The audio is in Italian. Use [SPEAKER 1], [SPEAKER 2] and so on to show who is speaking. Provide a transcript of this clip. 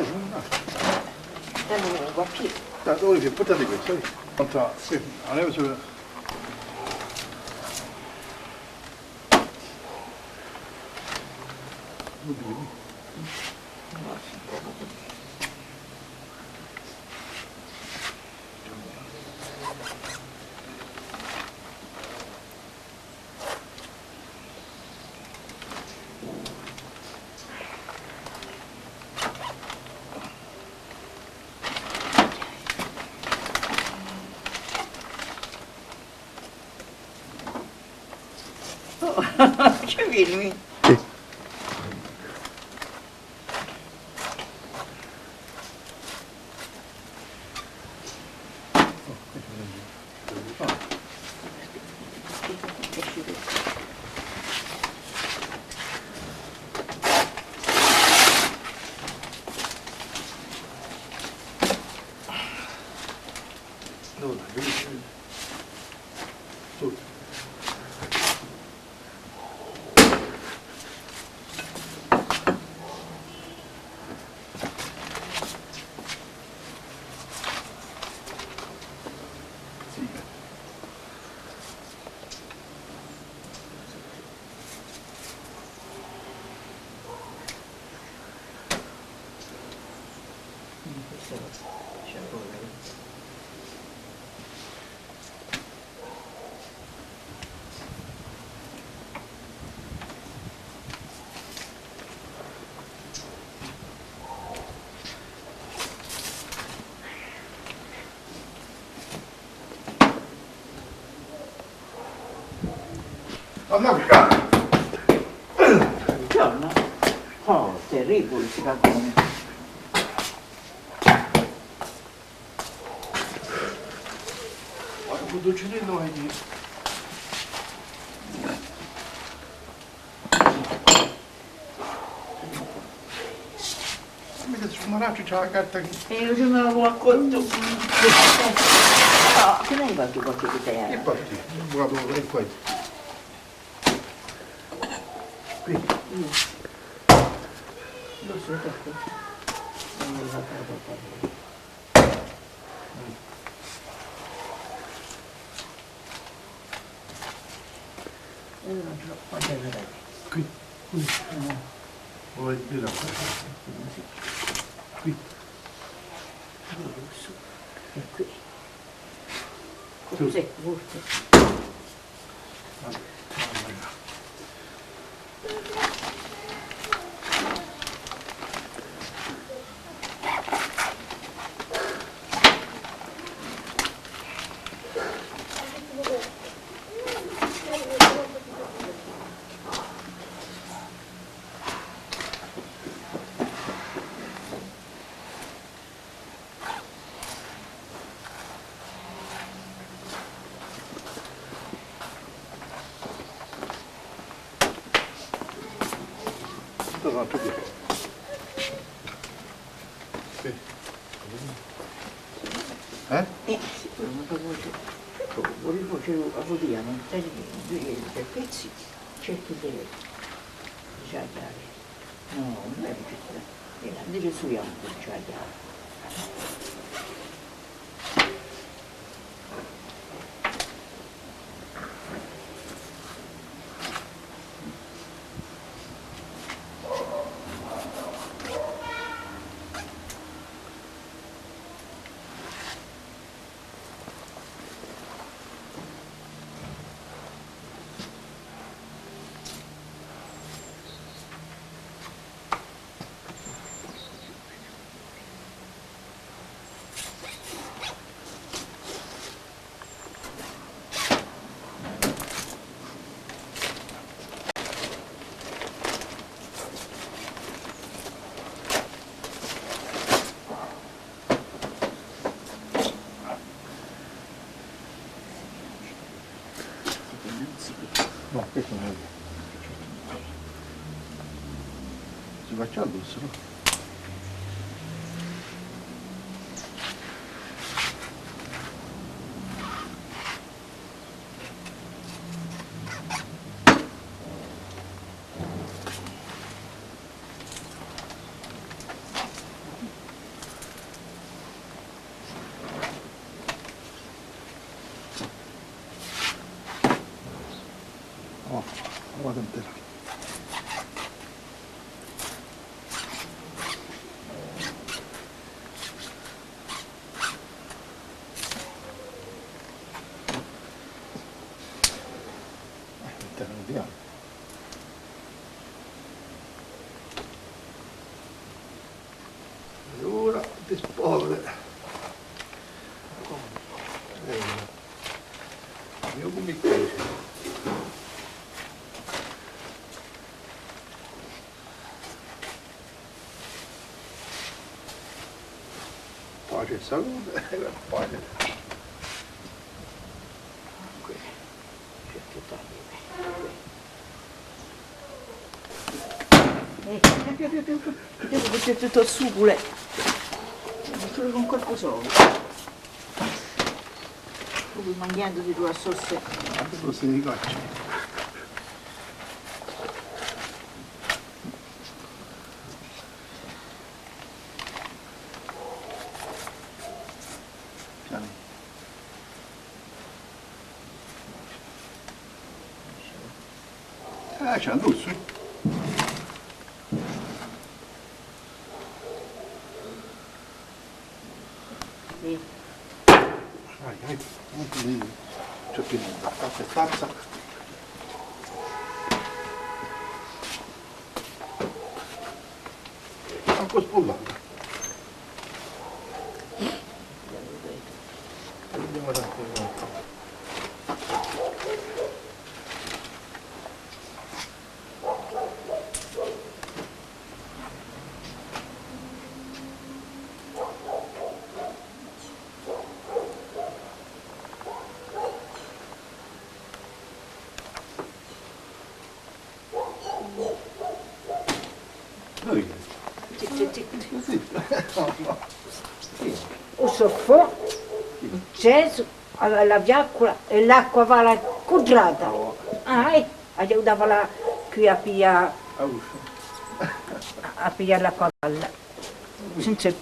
[SPEAKER 1] Non voit più.
[SPEAKER 2] Ora che portate questo, adesso
[SPEAKER 1] Che filmi?
[SPEAKER 2] Sì. Buongiorno.
[SPEAKER 1] Oh, terribile si fa come.
[SPEAKER 2] Budu činiti ovaj dio. Mi da ću maraču čakati.
[SPEAKER 1] Io ci me la vuoi acconto. Che ne hai fatto qualche idea?
[SPEAKER 2] E porti, guardo, è qua. Qui.
[SPEAKER 1] Lo so, perché. Non mi fa parlare. Non ce l'ho, quanto è la
[SPEAKER 2] Qui. Qui. Vuoi dire qui.
[SPEAKER 1] Su. E qui. Cos'è? Forse.
[SPEAKER 2] Tutto qui. Sì.
[SPEAKER 1] Sì, volevo dire, non sei due pezzi, cerchi di tagliare. No, non è più invece su io non tagliare.
[SPEAKER 2] No, questo non è. Si faccia addosso, no? Oh, guarda intera. Intera, via. E ora dispolvere. Io come questo. Pace e salute e poi
[SPEAKER 1] Qui, certo tagli. Devo mettere tutto su pure. Solo con qualcos'altro. Poi mangiando di tua sauce.
[SPEAKER 2] così di caccia. Piani. C'è un lusso.
[SPEAKER 1] Sì.
[SPEAKER 2] Vai, c'è più tazza e tazza. Anche spollata. Vediamo tanto.
[SPEAKER 1] O soffò, acceso, la fiaccola e l'acqua va la quadrata. Ah, aiutava la qui a pigliare l'acqua a palla. Senza